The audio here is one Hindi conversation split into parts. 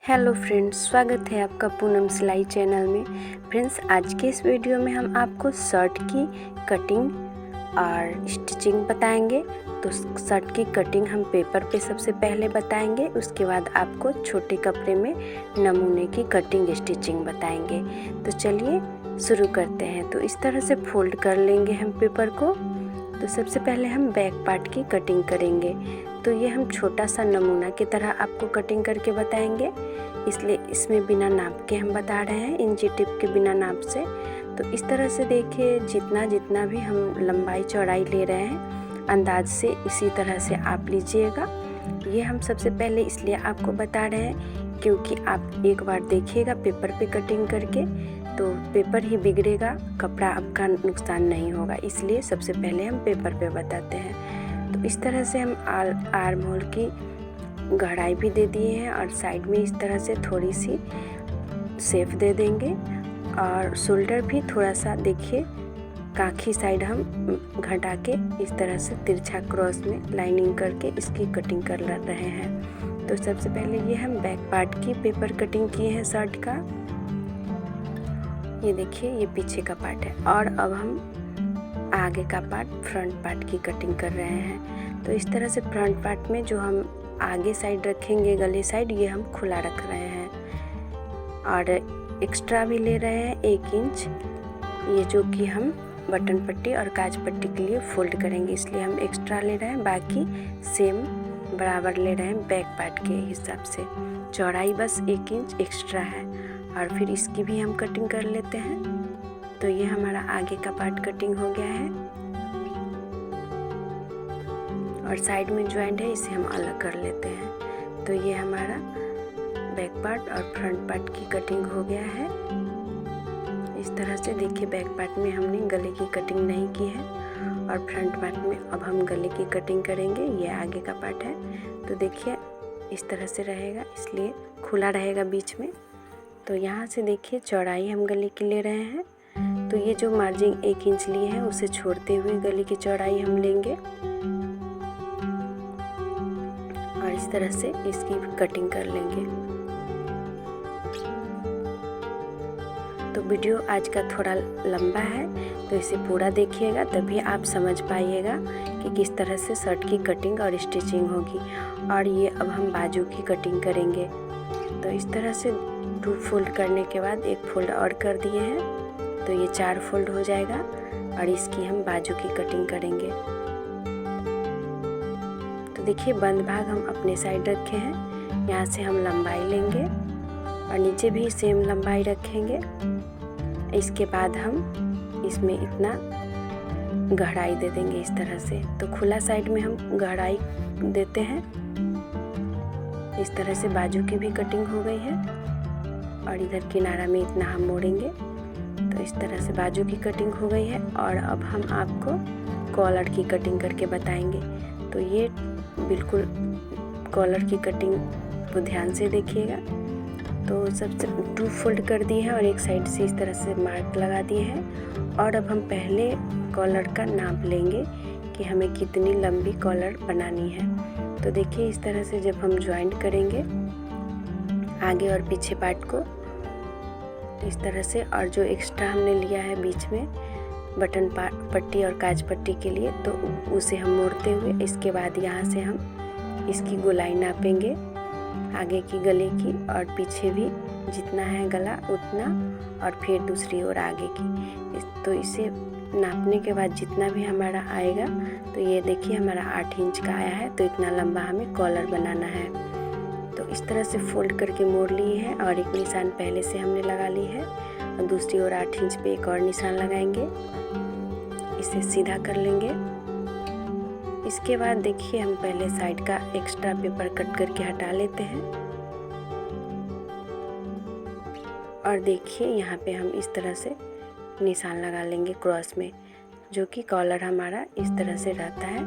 हेलो फ्रेंड्स, स्वागत है आपका पूनम सिलाई चैनल में। फ्रेंड्स, आज के इस वीडियो में हम आपको शर्ट की कटिंग और स्टिचिंग बताएंगे। तो शर्ट की कटिंग हम पेपर पे सबसे पहले बताएंगे, उसके बाद आपको छोटे कपड़े में नमूने की कटिंग स्टिचिंग बताएंगे। तो चलिए शुरू करते हैं। तो इस तरह से फोल्ड कर लेंगे हम पेपर को। तो सबसे पहले हम बैक पार्ट की कटिंग करेंगे। तो ये हम छोटा सा नमूना की तरह आपको कटिंग करके बताएंगे, इसलिए इसमें बिना नाप के हम बता रहे हैं, इंची टिप के बिना नाप से। तो इस तरह से देखिए, जितना भी हम लंबाई चौड़ाई ले रहे हैं अंदाज से इसी तरह से आप लीजिएगा। ये हम सबसे पहले इसलिए आपको बता रहे हैं क्योंकि आप एक बार देखिएगा पेपर पे कटिंग करके, तो पेपर ही बिगड़ेगा, कपड़ा आपका नुकसान नहीं होगा। इसलिए सबसे पहले हम पेपर पे बताते हैं। तो इस तरह से हम आर्म होल की गहराई भी दे दिए हैं और साइड में इस तरह से थोड़ी सी शेप दे देंगे। और शोल्डर भी थोड़ा सा देखिए, काखी साइड हम घटा के इस तरह से तिरछा क्रॉस में लाइनिंग करके इसकी कटिंग कर रहे हैं। तो सबसे पहले ये हम बैक पार्ट की पेपर कटिंग किए हैं शर्ट का। ये देखिए, ये पीछे का पार्ट है। और अब हम आगे का पार्ट, फ्रंट पार्ट की कटिंग कर रहे हैं। तो इस तरह से फ्रंट पार्ट में जो हम आगे साइड रखेंगे, गले साइड, ये हम खुला रख रहे हैं और एक्स्ट्रा भी ले रहे हैं 1 इंच, ये जो कि हम बटन पट्टी और काज पट्टी के लिए फोल्ड करेंगे, इसलिए हम एक्स्ट्रा ले रहे हैं। बाकी सेम बराबर ले रहे हैं बैक पार्ट के हिसाब से। चौड़ाई बस 1 इंच एक्स्ट्रा है। और फिर इसकी भी हम कटिंग कर लेते हैं। तो ये हमारा आगे का पार्ट कटिंग हो गया है और साइड में जॉइंट है, इसे हम अलग कर लेते हैं। तो ये हमारा बैक पार्ट और फ्रंट पार्ट की कटिंग हो गया है। इस तरह से देखिए, बैक पार्ट में हमने गले की कटिंग नहीं की है और फ्रंट पार्ट में अब हम गले की कटिंग करेंगे। ये आगे का पार्ट है। तो देखिए इस तरह से रहेगा, इसलिए खुला रहेगा बीच में। तो यहाँ से देखिए चौड़ाई हम गले की ले रहे हैं। तो ये जो मार्जिन 1 इंच लिए हैं उसे छोड़ते हुए गले की चौड़ाई हम लेंगे और इस तरह से इसकी कटिंग कर लेंगे। तो वीडियो आज का थोड़ा लंबा है, तो इसे पूरा देखिएगा, तभी आप समझ पाइएगा कि किस तरह से शर्ट की कटिंग और स्टिचिंग होगी। और ये अब हम बाजू की कटिंग करेंगे। तो इस तरह से 2 फोल्ड करने के बाद 1 फोल्ड और कर दिए हैं, तो ये 4 फोल्ड हो जाएगा और इसकी हम बाजू की कटिंग करेंगे। तो देखिए, बंद भाग हम अपने साइड रखे हैं, यहाँ से हम लंबाई लेंगे और नीचे भी सेम लंबाई रखेंगे। इसके बाद हम इसमें इतना गहराई दे देंगे इस तरह से। तो खुला साइड में हम गहराई देते हैं। इस तरह से बाजू की भी कटिंग हो गई है और इधर किनारा में इतना हम मोड़ेंगे। तो इस तरह से बाजू की कटिंग हो गई है। और अब हम आपको कॉलर की कटिंग करके बताएंगे। तो ये बिल्कुल कॉलर की कटिंग को ध्यान से देखिएगा। तो सबसे 2 फोल्ड कर दिए हैं और एक साइड से इस तरह से मार्क लगा दिए हैं। और अब हम पहले कॉलर का नाप लेंगे कि हमें कितनी लंबी कॉलर बनानी है। तो देखिए, इस तरह से जब हम ज्वाइंट करेंगे आगे और पीछे पार्ट को इस तरह से, और जो एक्स्ट्रा हमने लिया है बीच में बटन पट्टी और काज पट्टी के लिए, तो उसे हम मोड़ते हुए इसके बाद यहाँ से हम इसकी गोलाई नापेंगे, आगे की गले की और पीछे भी जितना है गला उतना, और फिर दूसरी ओर आगे की। तो इसे नापने के बाद जितना भी हमारा आएगा, तो ये देखिए हमारा 8 इंच का आया है। तो इतना लंबा हमें कॉलर बनाना है। तो इस तरह से फोल्ड करके मोड़ लिए हैं और एक निशान पहले से हमने लगा ली है और दूसरी ओर 8 इंच पे एक और निशान लगाएंगे, इसे सीधा कर लेंगे। इसके बाद देखिए, हम पहले साइड का एक्स्ट्रा पेपर कट करके हटा लेते हैं और देखिए यहाँ पे हम इस तरह से निशान लगा लेंगे क्रॉस में, जो कि कॉलर हमारा इस तरह से रहता है।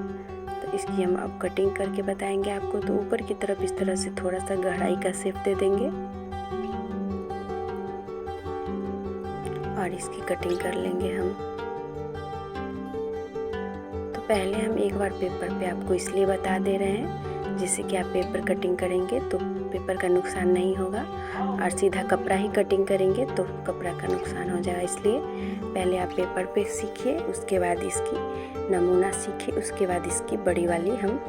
तो इसकी हम अब कटिंग करके बताएंगे आपको। तो ऊपर की तरफ इस तरह से थोड़ा सा गहराई का शेप दे देंगे और इसकी कटिंग कर लेंगे हम। तो पहले हम एक बार पेपर पे आपको इसलिए बता दे रहे हैं, जैसे कि आप पेपर कटिंग करेंगे तो पेपर का नुकसान नहीं होगा, और सीधा कपड़ा ही कटिंग करेंगे तो कपड़ा का नुकसान हो जाएगा। इसलिए पहले आप पेपर पे सीखिए, उसके बाद इसकी नमूना सीखिए, उसके बाद इसकी बड़ी वाली हम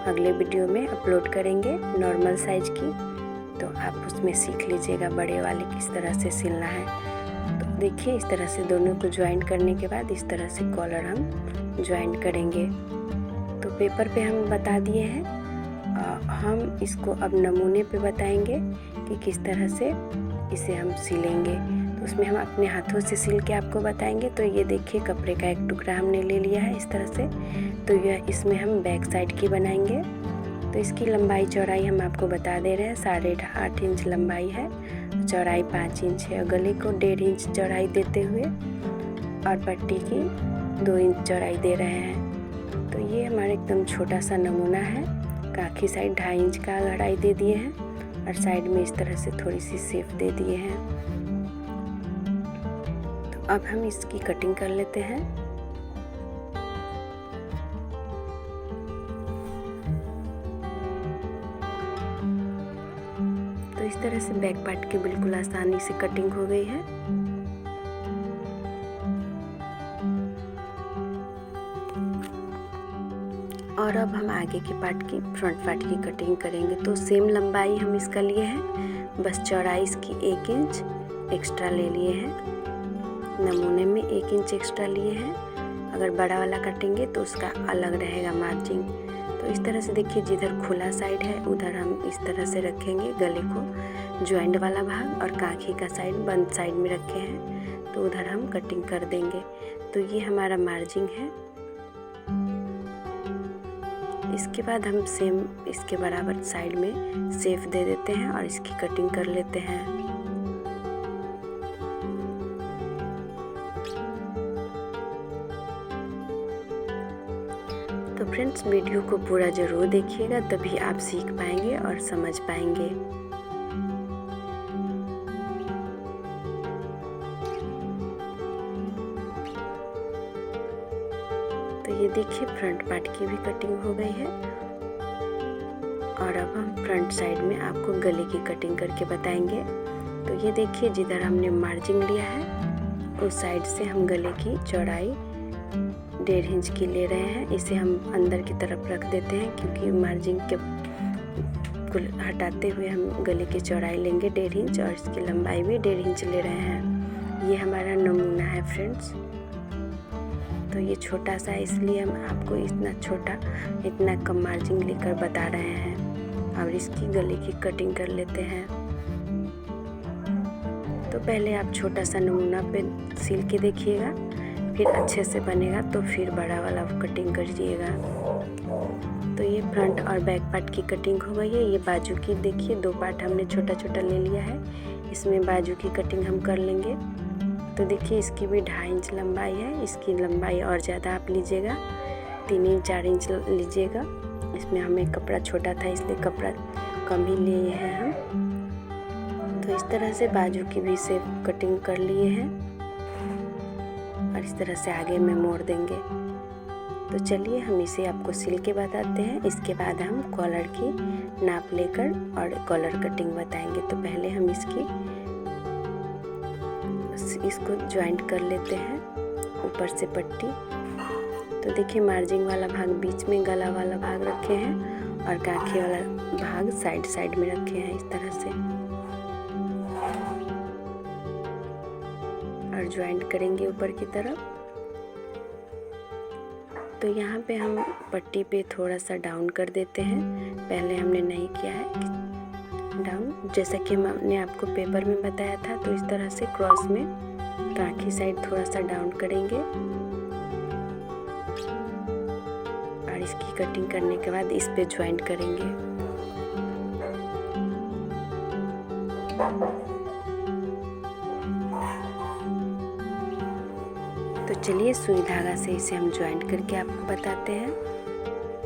अगले वीडियो में अपलोड करेंगे नॉर्मल साइज़ की, तो आप उसमें सीख लीजिएगा बड़े वाली किस तरह से सिलना है। तो देखिए इस तरह से दोनों को ज्वाइंट करने के बाद इस तरह से कॉलर हम ज्वाइंट करेंगे। तो पेपर पे हम बता दिए हैं, हम इसको अब नमूने पे बताएंगे कि किस तरह से इसे हम सिलेंगे। तो उसमें हम अपने हाथों से सिल के आपको बताएंगे। तो ये देखिए कपड़े का एक टुकड़ा हमने ले लिया है इस तरह से। तो यह इसमें हम बैक साइड की बनाएंगे। तो इसकी लंबाई चौड़ाई हम आपको बता दे रहे हैं, 8.5 इंच लंबाई है, चौड़ाई 5 इंच है। गले को 1.5 इंच चौड़ाई देते हुए और पट्टी की 2 इंच चौड़ाई दे रहे हैं। तो ये हमारा एकदम छोटा सा नमूना है। काखी साइड 2.5 इंच का गहराई दे दिए हैं और साइड में इस तरह से थोड़ी सी शेप दे दिए हैं। तो अब हम इसकी कटिंग कर लेते हैं। तो इस तरह से बैक पार्ट की बिल्कुल आसानी से कटिंग हो गई है। और अब हम आगे के पार्ट की फ्रंट पार्ट की कटिंग करेंगे। तो सेम लंबाई हम इसका लिए हैं, बस चौड़ाई इसकी 1 इंच एक्स्ट्रा ले लिए हैं। नमूने में 1 इंच एक्स्ट्रा लिए हैं। अगर बड़ा वाला कटेंगे तो उसका अलग रहेगा मार्जिन। तो इस तरह से देखिए जिधर खुला साइड है उधर हम इस तरह से रखेंगे गले को, ज्वाइंट वाला भाग, और काखी का साइड बंद साइड में रखे हैं तो उधर हम कटिंग कर देंगे। तो ये हमारा मार्जिन है। इसके बाद हम सेम इसके बराबर साइड में शेप दे देते हैं और इसकी कटिंग कर लेते हैं। तो फ्रेंड्स वीडियो को पूरा ज़रूर देखिएगा, तभी आप सीख पाएंगे और समझ पाएंगे। तो ये देखिए फ्रंट पार्ट की भी कटिंग हो गई है। और अब हम फ्रंट साइड में आपको गले की कटिंग करके बताएंगे। तो ये देखिए जिधर हमने मार्जिन लिया है उस साइड से हम गले की चौड़ाई 1.5 इंच की ले रहे हैं। इसे हम अंदर की तरफ रख देते हैं क्योंकि मार्जिन के को हटाते हुए हम गले की चौड़ाई लेंगे 1.5 इंच और इसकी लंबाई भी 1.5 इंच ले रहे हैं। ये हमारा नमूना है फ्रेंड्स। तो ये छोटा सा इसलिए हम आपको इतना कम मार्जिन लेकर बता रहे हैं। अब इसकी गले की कटिंग कर लेते हैं। तो पहले आप छोटा सा नमूना पे सिल के देखिएगा, फिर अच्छे से बनेगा तो फिर बड़ा वाला कटिंग करिएगा। तो ये फ्रंट और बैक पार्ट की कटिंग हो गई है। ये बाजू की देखिए 2 पार्ट हमने छोटा छोटा ले लिया है, इसमें बाजू की कटिंग हम कर लेंगे। तो देखिए इसकी भी 2.5 इंच लंबाई है। इसकी लंबाई और ज़्यादा आप लीजिएगा, 3 इंच 4 इंच लीजिएगा। इसमें हमें कपड़ा छोटा था इसलिए कपड़ा कम ही लिए हैं हम। तो इस तरह से बाजू की भी से कटिंग कर लिए हैं और इस तरह से आगे में मोड़ देंगे। तो चलिए हम इसे आपको सिल के बताते हैं। इसके बाद हम कॉलर की नाप लेकर और कॉलर कटिंग बताएंगे। तो पहले हम इसको ज्वाइंट कर लेते हैं ऊपर से पट्टी। तो देखिए मार्जिन वाला भाग बीच में, गला वाला भाग रखे हैं और काखे वाला भाग साइड साइड में रखे हैं इस तरह से, और ज्वाइंट करेंगे ऊपर की तरफ। तो यहाँ पे हम पट्टी पे थोड़ा सा डाउन कर देते हैं, पहले हमने नहीं किया है डाउन, जैसा कि हमने आपको पेपर में बताया था। तो इस तरह से क्रॉस में काखी साइड थोड़ा सा डाउन करेंगे और इसकी कटिंग करने के बाद इस पे ज्वाइंट करेंगे। तो चलिए सुई धागा से इसे हम ज्वाइंट करके आपको बताते हैं।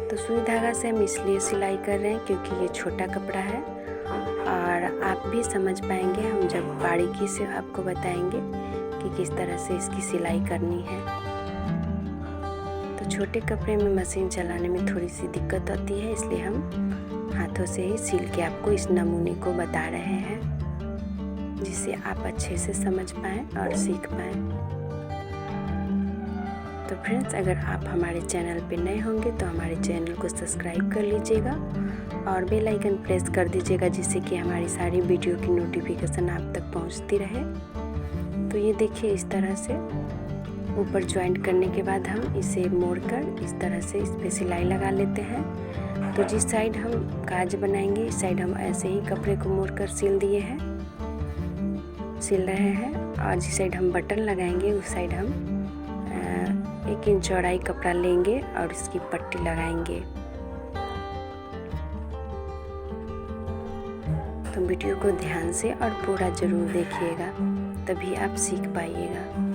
तो सुई धागा से हम इसलिए सिलाई कर रहे हैं क्योंकि ये छोटा कपड़ा है और आप भी समझ पाएंगे हम जब बारीकी से आपको बताएंगे कि किस तरह से इसकी सिलाई करनी है। तो छोटे कपड़े में मशीन चलाने में थोड़ी सी दिक्कत होती है, इसलिए हम हाथों से ही सील के आपको इस नमूने को बता रहे हैं, जिससे आप अच्छे से समझ पाएँ और सीख पाएँ। तो फ्रेंड्स, अगर आप हमारे चैनल पे नए होंगे तो हमारे चैनल को सब्सक्राइब कर लीजिएगा और बेल आइकन प्रेस कर दीजिएगा, जिससे कि हमारी सारी वीडियो की नोटिफिकेशन आप तक पहुंचती रहे। तो ये देखिए, इस तरह से ऊपर ज्वाइंट करने के बाद हम इसे मोड़कर इस तरह से इस पे सिलाई लगा लेते हैं। तो जिस साइड हम काज बनाएंगे इस साइड हम ऐसे ही कपड़े को मोड़कर सिल रहे हैं, और जिस साइड हम बटन लगाएंगे उस साइड हम 1 इंच चौड़ाई कपड़ा लेंगे और इसकी पट्टी लगाएंगे। तो वीडियो को ध्यान से और पूरा ज़रूर देखिएगा, तभी आप सीख पाइएगा।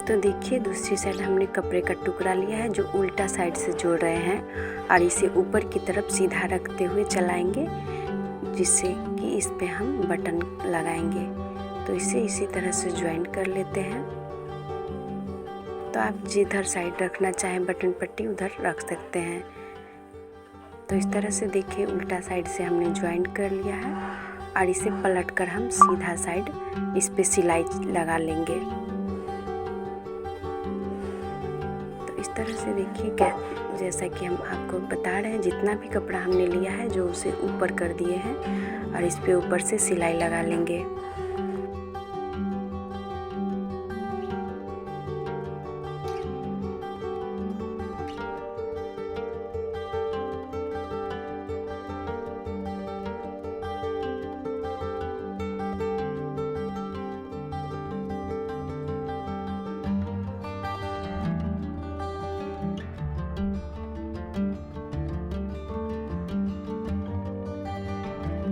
तो देखिए, दूसरी साइड हमने कपड़े का टुकड़ा लिया है जो उल्टा साइड से जोड़ रहे हैं, और इसे ऊपर की तरफ सीधा रखते हुए चलाएंगे, जिससे कि इस पे हम बटन लगाएंगे। तो इसे इसी तरह से ज्वाइंट कर लेते हैं। तो आप जिधर साइड रखना चाहें बटन पट्टी उधर रख सकते हैं। तो इस तरह से देखिए, उल्टा साइड से हमने ज्वाइंट कर लिया है, और इसे पलट कर हम सीधा साइड इस पे सिलाई लगा लेंगे। इस तरह से देखिए, जैसा कि हम आपको बता रहे हैं, जितना भी कपड़ा हमने लिया है जो उसे ऊपर कर दिए हैं, और इस पे ऊपर से सिलाई लगा लेंगे।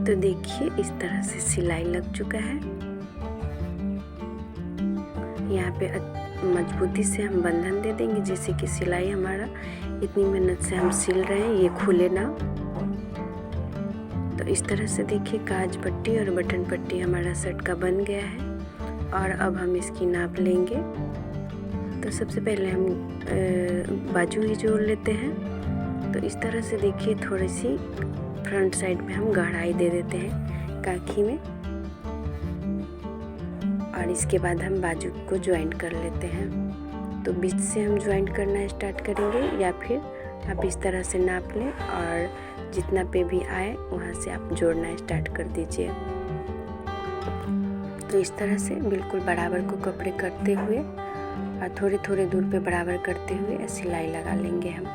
तो देखिए, इस तरह से सिलाई लग चुका है। यहाँ पे मजबूती से हम बंधन दे देंगे, जिससे कि सिलाई हमारा इतनी मेहनत से हम सिल रहे हैं ये खुले ना। तो इस तरह से देखिए, काज पट्टी और बटन पट्टी हमारा शर्ट का बन गया है, और अब हम इसकी नाप लेंगे। तो सबसे पहले हम बाजू ही जोड़ लेते हैं। तो इस तरह से देखिए, थोड़ी सी फ्रंट साइड में हम गहराई दे देते हैं काखी में, और इसके बाद हम बाजू को ज्वाइंट कर लेते हैं। तो बीच से हम ज्वाइंट करना स्टार्ट करेंगे, या फिर आप इस तरह से नाप लें और जितना पे भी आए वहाँ से आप जोड़ना स्टार्ट कर दीजिए। तो इस तरह से बिल्कुल बराबर को कपड़े करते हुए और थोड़े थोड़े दूर पे बराबर करते हुए सिलाई लगा लेंगे हम।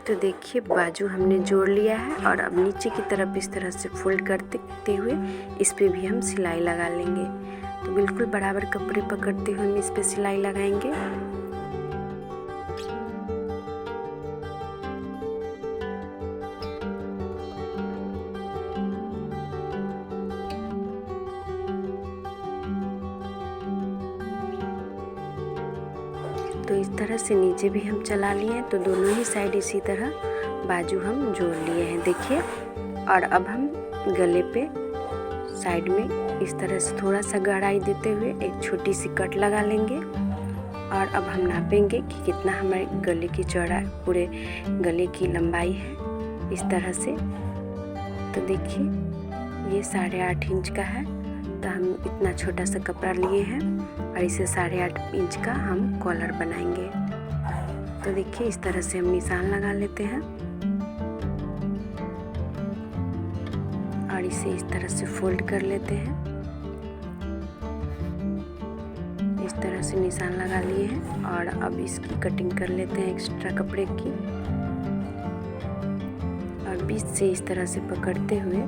तो देखिए, बाजू हमने जोड़ लिया है, और अब नीचे की तरफ इस तरह से फोल्ड करते हुए इस पे भी हम सिलाई लगा लेंगे। तो बिल्कुल बराबर कपड़े पकड़ते हुए हम इस पे सिलाई लगाएंगे। तो इस तरह से नीचे भी हम चला लिए हैं। तो दोनों ही साइड इसी तरह बाजू हम जोड़ लिए हैं, देखिए। और अब हम गले पे साइड में इस तरह से थोड़ा सा गहराई देते हुए एक छोटी सी कट लगा लेंगे, और अब हम नापेंगे कि कितना हमारे गले की चौड़ाई, पूरे गले की लंबाई है, इस तरह से। तो देखिए, ये 8.5 इंच का है। तो हम इतना छोटा सा कपड़ा लिए हैं, और इसे 8.5 इंच का हम कॉलर बनाएंगे। तो देखिए, इस तरह से हम निशान लगा लेते हैं, और इसे इस तरह से फोल्ड कर लेते हैं। इस तरह से निशान लगा लिए हैं, और अब इसकी कटिंग कर लेते हैं एक्स्ट्रा कपड़े की। बीच से इस तरह से पकड़ते हुए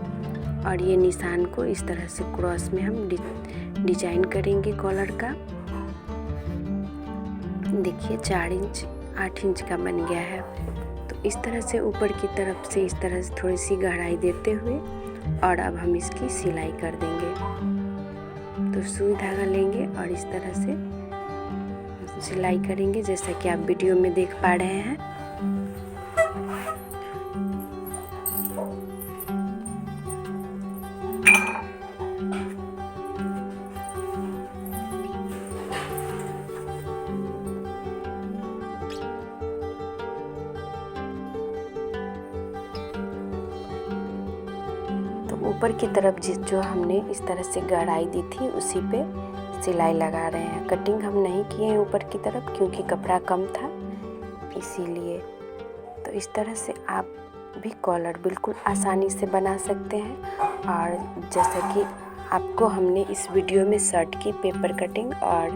और ये निशान को इस तरह से क्रॉस में हम डिजाइन करेंगे कॉलर का। देखिए 4 इंच 8 इंच का बन गया है। तो इस तरह से ऊपर की तरफ से इस तरह से थोड़ी सी गहराई देते हुए और अब हम इसकी सिलाई कर देंगे। तो सुई धागा लेंगे और इस तरह से सिलाई करेंगे जैसा कि आप वीडियो में देख पा रहे हैं। ऊपर की तरफ जो हमने इस तरह से गहराई दी थी उसी पे सिलाई लगा रहे हैं। कटिंग हम नहीं किए हैं ऊपर की तरफ क्योंकि कपड़ा कम था इसीलिए। तो इस तरह से आप भी कॉलर बिल्कुल आसानी से बना सकते हैं। और जैसा कि आपको हमने इस वीडियो में शर्ट की पेपर कटिंग और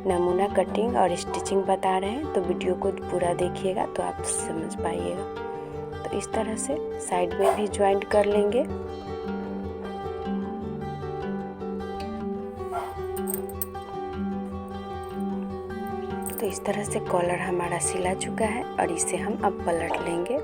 नमूना कटिंग और स्टिचिंग बता रहे हैं, तो वीडियो को पूरा देखिएगा तो आप समझ पाइएगा। तो इस तरह से साइड में भी ज्वाइंट कर लेंगे। तो इस तरह से कॉलर हमारा सिला चुका है और इसे हम अब पलट लेंगे।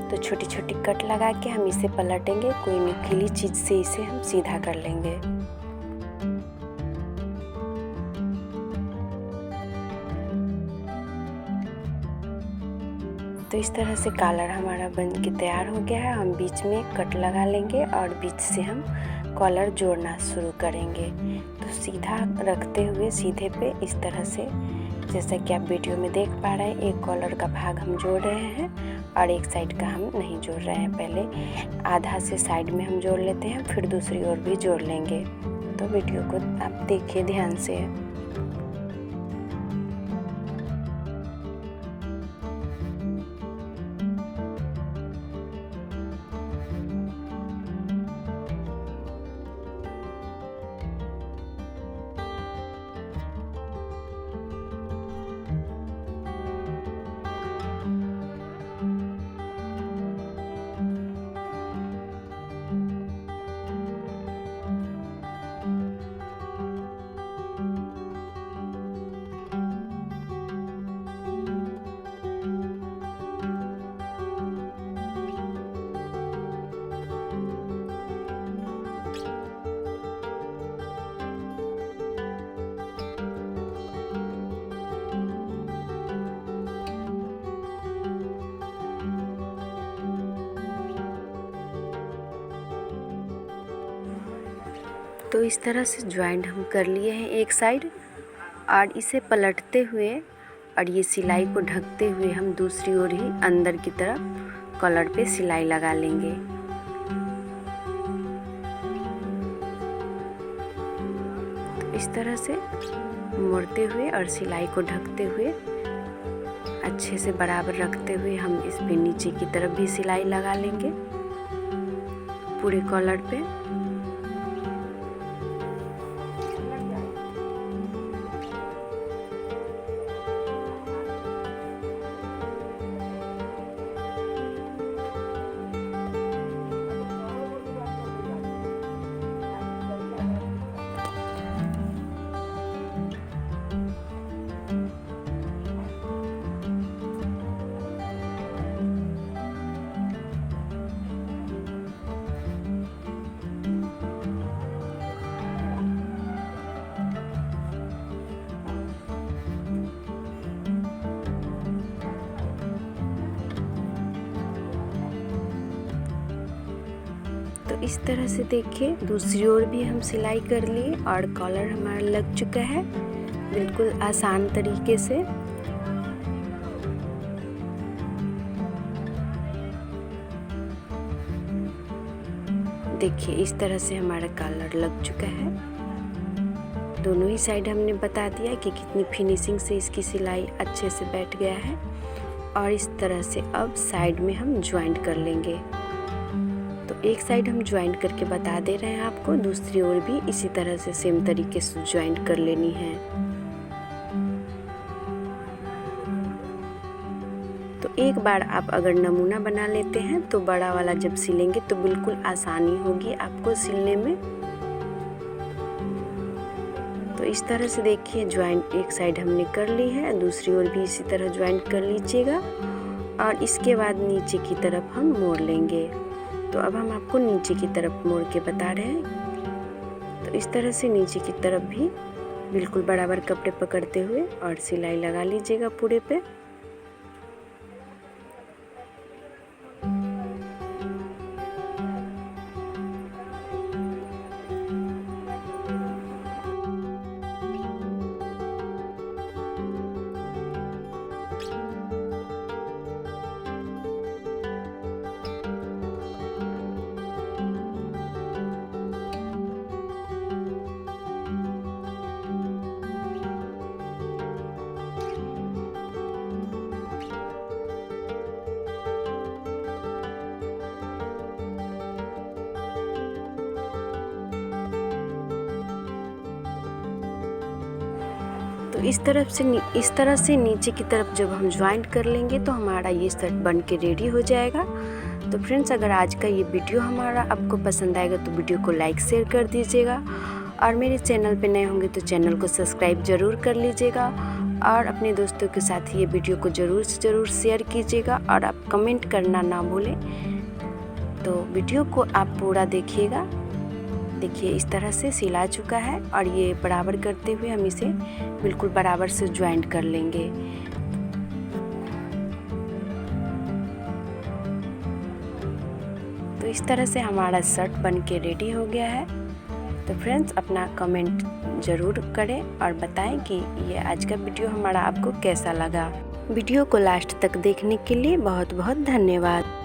तो छोटी छोटी कट लगा के हम इसे पलटेंगे। कोई नुकीली चीज से इसे हम सीधा कर लेंगे। तो इस तरह से कॉलर हमारा बन के तैयार हो गया है। हम बीच में कट लगा लेंगे और बीच से हम कॉलर जोड़ना शुरू करेंगे। तो सीधा रखते हुए सीधे पे इस तरह से, जैसा कि आप वीडियो में देख पा रहे हैं, एक कॉलर का भाग हम जोड़ रहे हैं और एक साइड का हम नहीं जोड़ रहे हैं। पहले आधा से साइड में हम जोड़ लेते हैं, फिर दूसरी ओर भी जोड़ लेंगे। तो वीडियो को आप देखिए ध्यान से। तो इस तरह से ज्वाइंट हम कर लिए हैं एक साइड, और इसे पलटते हुए और ये सिलाई को ढकते हुए हम दूसरी ओर ही अंदर की तरफ कॉलर पे सिलाई लगा लेंगे। तो इस तरह से मोड़ते हुए और सिलाई को ढकते हुए अच्छे से बराबर रखते हुए हम इस पे नीचे की तरफ भी सिलाई लगा लेंगे पूरे कॉलर पे। तो इस तरह से देखिए दूसरी ओर भी हम सिलाई कर लिए और कॉलर हमारा लग चुका है बिल्कुल आसान तरीके से। देखिए इस तरह से हमारा कॉलर लग चुका है। दोनों ही साइड हमने बता दिया कि कितनी फिनिशिंग से इसकी सिलाई अच्छे से बैठ गया है। और इस तरह से अब साइड में हम ज्वाइंट कर लेंगे। तो एक साइड हम ज्वाइंट करके बता दे रहे हैं आपको, दूसरी ओर भी इसी तरह से सेम तरीके से ज्वाइंट कर लेनी है। तो एक बार आप अगर नमूना बना लेते हैं तो बड़ा वाला जब सिलेंगे तो बिल्कुल आसानी होगी आपको सिलने में। तो इस तरह से देखिए ज्वाइंट एक साइड हमने कर ली है, दूसरी ओर भी इसी तरह ज्वाइंट कर लीजिएगा और इसके बाद नीचे की तरफ हम मोड़ लेंगे। तो अब हम आपको नीचे की तरफ मोड़ के बता रहे हैं। तो इस तरह से नीचे की तरफ भी बिल्कुल बराबर कपड़े पकड़ते हुए और सिलाई लगा लीजिएगा पूरे पे। तो इस तरह से नीचे की तरफ जब हम ज्वाइंट कर लेंगे तो हमारा ये शर्ट बन के रेडी हो जाएगा। तो फ्रेंड्स, अगर आज का ये वीडियो हमारा आपको पसंद आएगा तो वीडियो को लाइक शेयर कर दीजिएगा और मेरे चैनल पे नए होंगे तो चैनल को सब्सक्राइब ज़रूर कर लीजिएगा और अपने दोस्तों के साथ ये वीडियो को ज़रूर से ज़रूर शेयर कीजिएगा और आप कमेंट करना ना भूलें। तो वीडियो को आप पूरा देखिएगा। देखिए इस तरह से सिला चुका है और ये बराबर करते हुए हम इसे बिल्कुल बराबर से ज्वाइंट कर लेंगे। तो इस तरह से हमारा शर्ट बन के रेडी हो गया है। तो फ्रेंड्स, अपना कमेंट ज़रूर करें और बताएं कि ये आज का वीडियो हमारा आपको कैसा लगा। वीडियो को लास्ट तक देखने के लिए बहुत बहुत धन्यवाद।